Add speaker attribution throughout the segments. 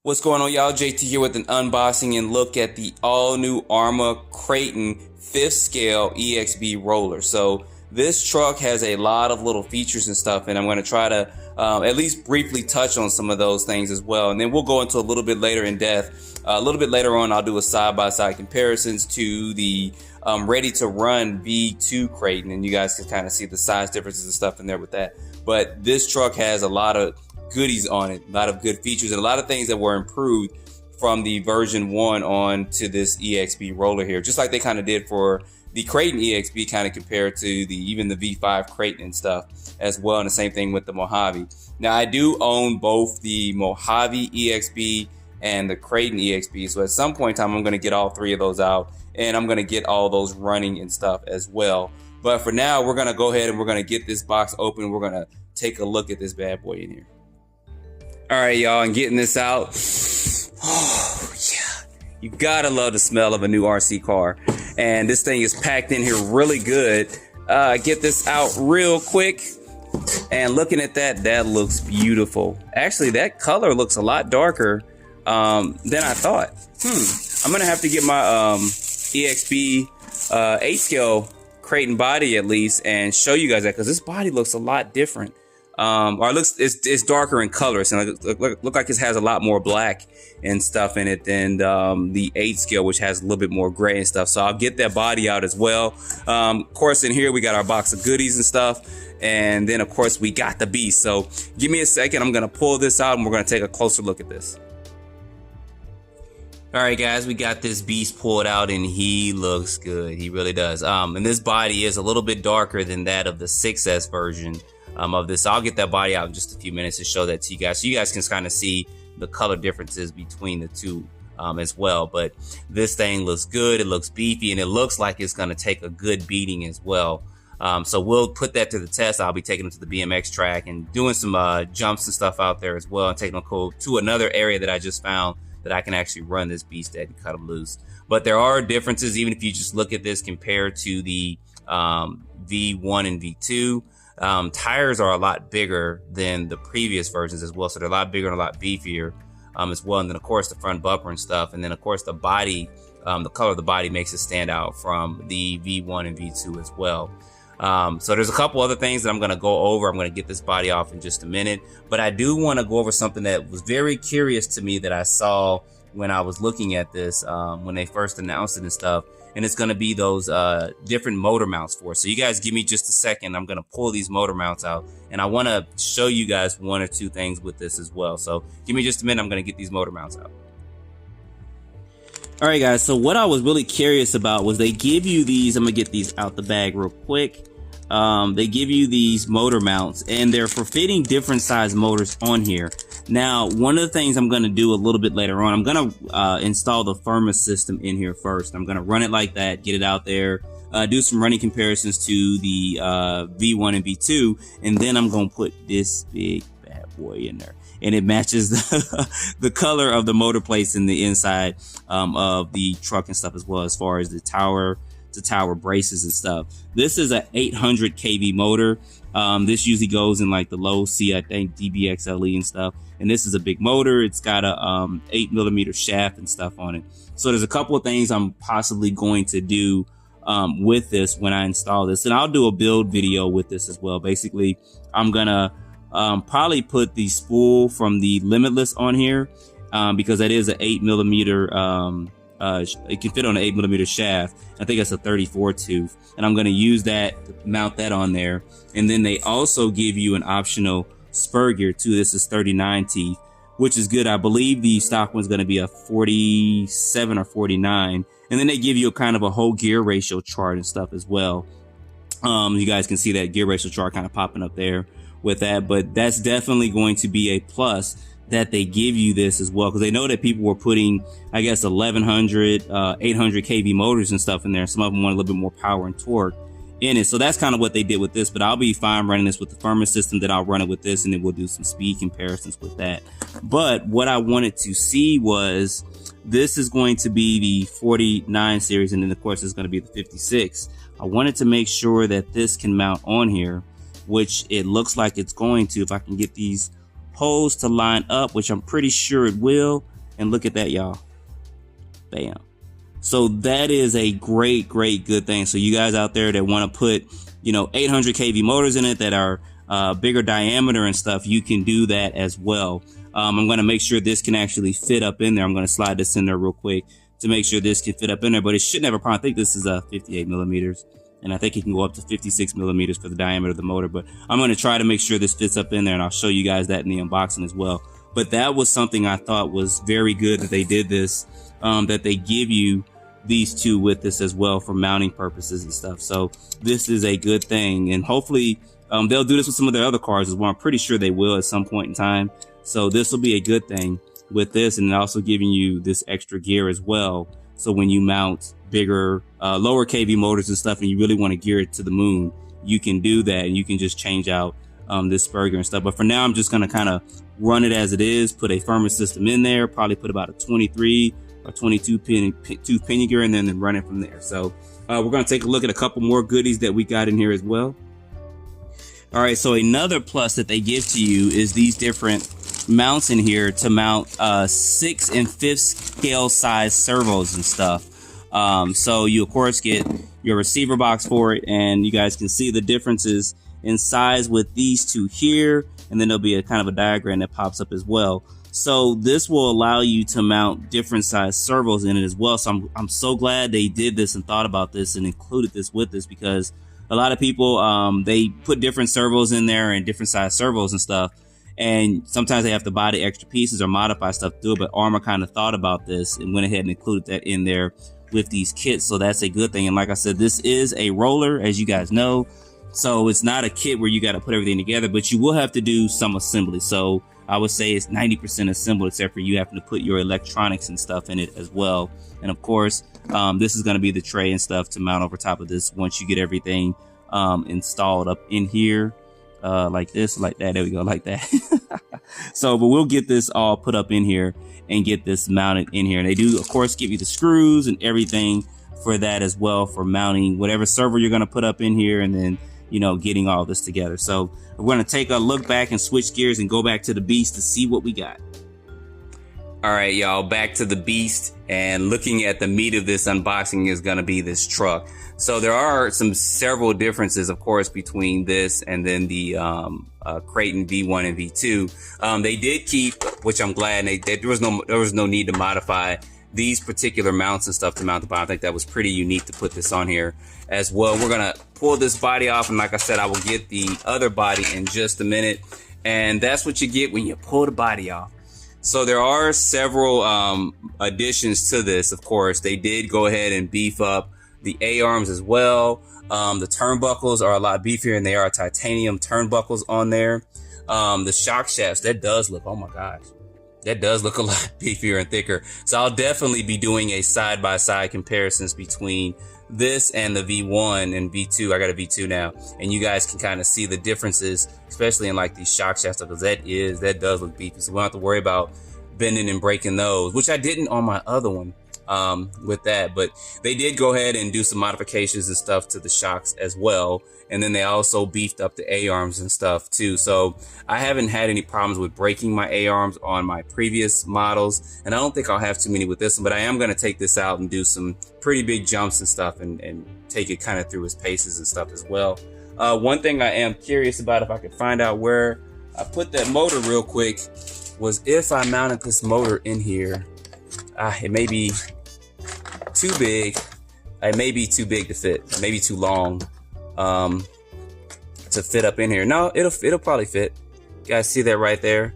Speaker 1: What's going on, y'all? JT here with an unboxing and look at the all-new Arrma Kraton 5th scale EXB roller. So this truck has a lot of little features and stuff, and I'm going to try to at least briefly touch on some of those things as well. And then we'll go into a little bit later in depth. A little bit later on, I'll do a side-by-side comparisons to the ready-to-run V2 Kraton, and you guys can kind of see the size differences and stuff in there with that. But this truck has a lot of goodies on it, a lot of good features, and a lot of things that were improved from the version 1 on to this EXB roller here, just like they kind of did for the Kraton EXB, kind of compared to even the V5 Kraton and stuff as well, and the same thing with the Mojave. Now I do own both the Mojave EXB and the Kraton EXB, so at some point in time I'm going to get all three of those out, and I'm going to get all those running and stuff as well. But for now, we're going to go ahead and we're going to get this box open. We're going to take a look at this bad boy in here. All right, y'all, and getting this out. Oh, yeah. You gotta love the smell of a new RC car. And this thing is packed in here really good. Get this out real quick. And looking at that, that looks beautiful. Actually, that color looks a lot darker than I thought. I'm gonna have to get my EXB 8 scale Kraton body at least and show you guys that, because this body looks a lot different. Or it looks, it's darker in color, so it look like it has a lot more black and stuff in it than the 8 scale, which has a little bit more gray and stuff. So I'll get that body out as well. Of course, in here we got our box of goodies and stuff, and then of course we got the beast. So give me a second, I'm gonna pull this out and we're gonna take a closer look at this. All right, guys, we got this beast pulled out and he looks good. He really does. And this body is a little bit darker than that of the 6S version of this. So I'll get that body out in just a few minutes to show that to you guys, so you guys can kind of see the color differences between the two as well. But this thing looks good, it looks beefy, and it looks like it's going to take a good beating as well. So we'll put that to the test. I'll be taking them to the BMX track and doing some jumps and stuff out there as well, and taking them to another area that I just found that I can actually run this beast at and cut them loose. But there are differences, even if you just look at this compared to the V1 and V2. Tires are a lot bigger than the previous versions as well, so they're a lot bigger and a lot beefier as well. And then of course the front bumper and stuff, and then of course the body, the color of the body makes it stand out from the V1 and V2 as well. So there's a couple other things that I'm going to go over. I'm going to get this body off in just a minute, but I do want to go over something that was very curious to me that I saw when I was looking at this when they first announced it and stuff. And it's going to be those different motor mounts for it. So you guys give me just a second. I'm going to pull these motor mounts out, and I want to show you guys one or two things with this as well. So give me just a minute. I'm going to get these motor mounts out. All right, guys. So what I was really curious about was they give you these. I'm going to get these out the bag real quick. They give you these motor mounts, and they're for fitting different size motors on here. Now, one of the things I'm going to do a little bit later on, I'm going to install the Arrma system in here first. I'm going to run it like that, get it out there, do some running comparisons to the V1 and V2, and then I'm going to put this big bad boy in there. And it matches the color of the motor plates in the inside of the truck and stuff as well, as far as the tower to tower braces and stuff. This is a 800 kV motor. This usually goes in like the low C, I think, DBXLE and stuff. And this is a big motor. It's got a 8mm shaft and stuff on it. So there's a couple of things I'm possibly going to do with this when I install this. And I'll do a build video with this as well. Basically, I'm gonna probably put the spool from the Limitless on here because that is an 8mm. It can fit on an 8mm shaft. I think it's a 34 tooth, and I'm going to use that to mount that on there. And then they also give you an optional spur gear too. This is 39 teeth, which is good. I believe the stock one's going to be a 47 or 49, and then they give you a kind of a whole gear ratio chart and stuff as well. You guys can see that gear ratio chart kind of popping up there with that, but that's definitely going to be a plus that they give you this as well, because they know that people were putting, I guess, 1100, 800 kV motors and stuff in there. Some of them want a little bit more power and torque in it. So that's kind of what they did with this, but I'll be fine running this with the Arrma system. Then I'll run it with this, and then we'll do some speed comparisons with that. But what I wanted to see was, this is going to be the 49 series, and then of course it's going to be the 56. I wanted to make sure that this can mount on here, which it looks like it's going to, if I can get these holes to line up, which I'm pretty sure it will. And look at that, y'all. Bam. So that is a great good thing. So you guys out there that want to put, you know, 800 kV motors in it that are bigger diameter and stuff, you can do that as well. I'm going to make sure this can actually fit up in there. I'm going to slide this in there real quick to make sure this can fit up in there, but it shouldn't have a problem. I think this is 58 millimeters, and I think it can go up to 56 millimeters for the diameter of the motor, but I'm going to try to make sure this fits up in there, and I'll show you guys that in the unboxing as well. But that was something I thought was very good that they did this, that they give you these two with this as well for mounting purposes and stuff. So this is a good thing, and hopefully they'll do this with some of their other cars as well. I'm pretty sure they will at some point in time. So this will be a good thing with this, and also giving you this extra gear as well. So when you mount bigger, lower kV motors and stuff, and you really want to gear it to the moon, you can do that, and you can just change out this Spur Gear and stuff. But for now, I'm just going to kind of run it as it is, put a firmer system in there, probably put about a 23 or 22 tooth pinion gear, and then run it from there. So we're going to take a look at a couple more goodies that we got in here as well. All right, so another plus that they give to you is these different mounts in here to mount 6th and 5th scale size servos and stuff. So you of course get your receiver box for it, and you guys can see the differences in size with these two here, and then there'll be a kind of a diagram that pops up as well. So this will allow you to mount different size servos in it as well. So I'm so glad they did this and thought about this and included this with this, because a lot of people they put different servos in there and different size servos and stuff, and sometimes they have to buy the extra pieces or modify stuff to do it. But Arrma kind of thought about this and went ahead and included that in there with these kits. So that's a good thing. And like I said, this is a roller, as you guys know. So it's not a kit where you got to put everything together, but you will have to do some assembly. So I would say it's 90% assembled, except for you having to put your electronics and stuff in it as well. And of course, this is going to be the tray and stuff to mount over top of this once you get everything installed up in here, like this, like that. There we go, like that. So, but we'll get this all put up in here and get this mounted in here. And they do, of course, give you the screws and everything for that as well, for mounting whatever server you're going to put up in here, and then, you know, getting all this together. So we're going to take a look back and switch gears and go back to the beast to see what we got. All right, y'all, back to the beast, and looking at the meat of this unboxing is going to be this truck. So there are several differences, of course, between this and then the Kraton V1 and V2. They did keep, which I'm glad, there was no need to modify these particular mounts and stuff to mount the bottom. I think that was pretty unique to put this on here as well. We're gonna pull this body off, and like I said, I will get the other body in just a minute. And that's what you get when you pull the body off. So there are several additions to this. Of course, they did go ahead and beef up the A-arms as well. The turnbuckles are a lot beefier, and they are titanium turnbuckles on there. The shock shafts, that does look, oh my gosh, that does look a lot beefier and thicker. So I'll definitely be doing a side-by-side comparisons between this and the V1 and V2. I got a V2 now, and you guys can kind of see the differences, especially in like these shock shafts, because that does look beefy. So we don't have to worry about bending and breaking those, which I didn't on my other one with that. But they did go ahead and do some modifications and stuff to the shocks as well. And then they also beefed up the A-arms and stuff too. So I haven't had any problems with breaking my A-arms on my previous models, and I don't think I'll have too many with this one. But I am going to take this out and do some pretty big jumps and stuff, and take it kind of through its paces and stuff as well. One thing I am curious about, if I could find out where I put that motor real quick, was if I mounted this motor in here. It may be too big. It may be too big to fit. Maybe too long to fit up in here. No, it'll probably fit. You guys see that right there?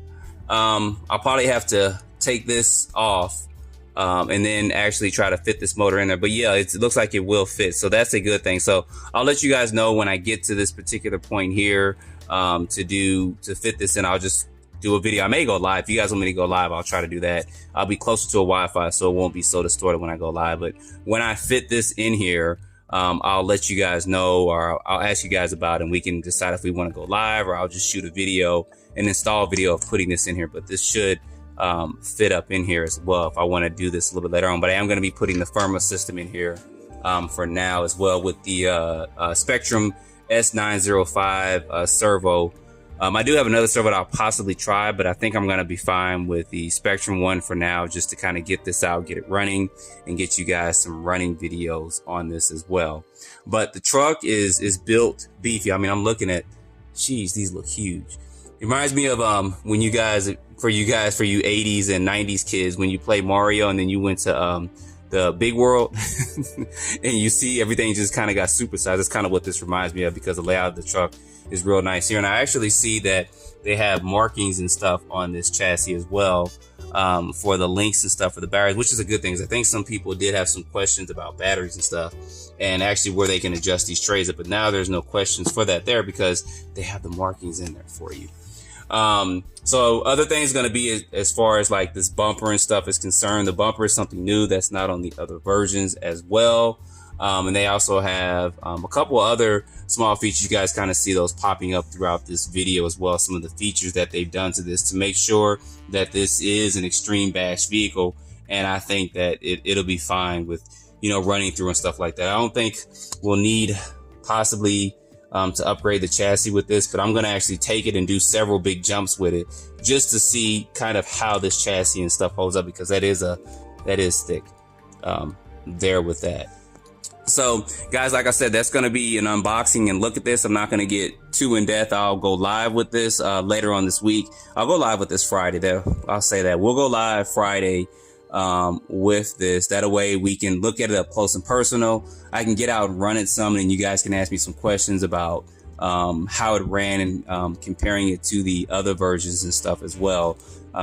Speaker 1: I'll probably have to take this off and then actually try to fit this motor in there. But yeah, it looks like it will fit, so that's a good thing. So I'll let you guys know when I get to this particular point here to fit this in. I'll just do a video. I may go live. If you guys want me to go live, I'll try to do that. I'll be closer to a Wi-Fi, so it won't be so distorted when I go live. But when I fit this in here, I'll let you guys know, or I'll ask you guys about it, and we can decide if we want to go live, or I'll just shoot a video and install a video of putting this in here. But this should fit up in here as well if I want to do this a little bit later on. But I am going to be putting the firmware system in here for now as well, with the Spectrum S905 servo I do have another servo that I'll possibly try, but I think I'm going to be fine with the Spectrum one for now, just to kind of get this out, get it running, and get you guys some running videos on this as well. But the truck is built beefy. I mean, I'm looking at, geez, these look huge. It reminds me of when you guys, for you 80s and 90s kids, when you play Mario and then you went to the big world and you see everything just kind of got supersized. That's kind of what this reminds me of, because the layout of the truck is real nice here. And I actually see that they have markings and stuff on this chassis as well, for the links and stuff for the batteries, which is a good thing, because I think some people did have some questions about batteries and stuff, and actually where they can adjust these trays up. But now there's no questions for that there, because they have the markings in there for you. So other things going to be as far as like this bumper and stuff is concerned. The bumper is something new that's not on the other versions as well. And they also have a couple other small features. You guys kind of see those popping up throughout this video as well. Some of the features that they've done to this to make sure that this is an extreme bash vehicle. And I think that it'll be fine with, you know, running through and stuff like that. I don't think we'll need possibly to upgrade the chassis with this, but I'm going to actually take it and do several big jumps with it just to see kind of how this chassis and stuff holds up, because that is thick there with that. So guys, like I said, that's going to be an unboxing and look at this. I'm not going to get too in depth. I'll go live with this later on this week. I'll go live with this Friday though. I'll say that we'll go live Friday with this. That way we can look at it up close and personal. I can get out and run it some, and you guys can ask me some questions about how it ran and comparing it to the other versions and stuff as well.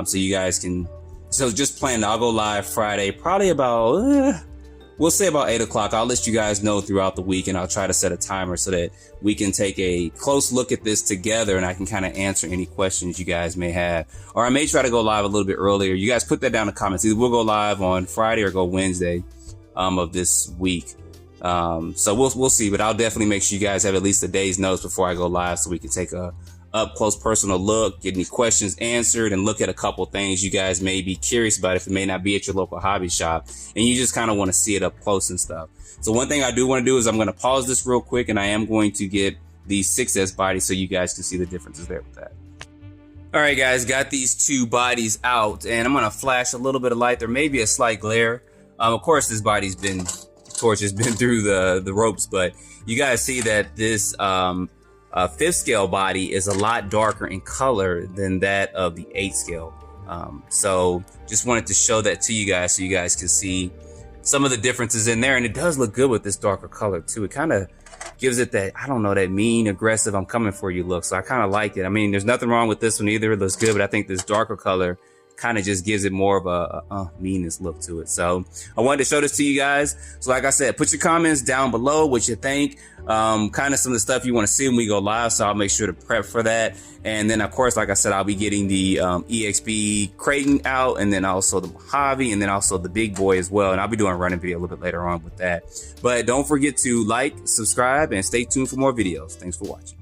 Speaker 1: So you guys can, so just plan. I'll go live Friday, probably about we'll say about 8 o'clock. I'll let you guys know throughout the week, and I'll try to set a timer so that we can take a close look at this together, and I can kind of answer any questions you guys may have. Or I may try to go live a little bit earlier. You guys put that down in the comments. Either we'll go live on Friday or go Wednesday of this week. So we'll see, but I'll definitely make sure you guys have at least a day's notice before I go live, so we can take a up close personal look, get any questions answered, and look at a couple things you guys may be curious about if it may not be at your local hobby shop and you just kind of want to see it up close and stuff. So one thing I do want to do is I'm going to pause this real quick, and I am going to get the 6S body so you guys can see the differences there with that. All right, guys, got these two bodies out, and I'm going to flash a little bit of light. There may be a slight glare. Of course, this body's been torch has been through the ropes, but you guys see that this 5th scale body is a lot darker in color than that of the 8th scale. So just wanted to show that to you guys so you guys can see some of the differences in there. And it does look good with this darker color too. It kind of gives it that, I don't know, that mean, aggressive, I'm coming for you look. So I kind of like it. I mean, there's nothing wrong with this one either. It looks good, but I think this darker color kind of just gives it more of a meanness look to it. So I wanted to show this to you guys. So like I said, put your comments down below what you think, kind of some of the stuff you want to see when we go live. So I'll make sure to prep for that. And then of course, like I said, I'll be getting the EXB Kraton out, and then also the Mojave, and then also the big boy as well. And I'll be doing a running video a little bit later on with that. But don't forget to like, subscribe, and stay tuned for more videos. Thanks for watching.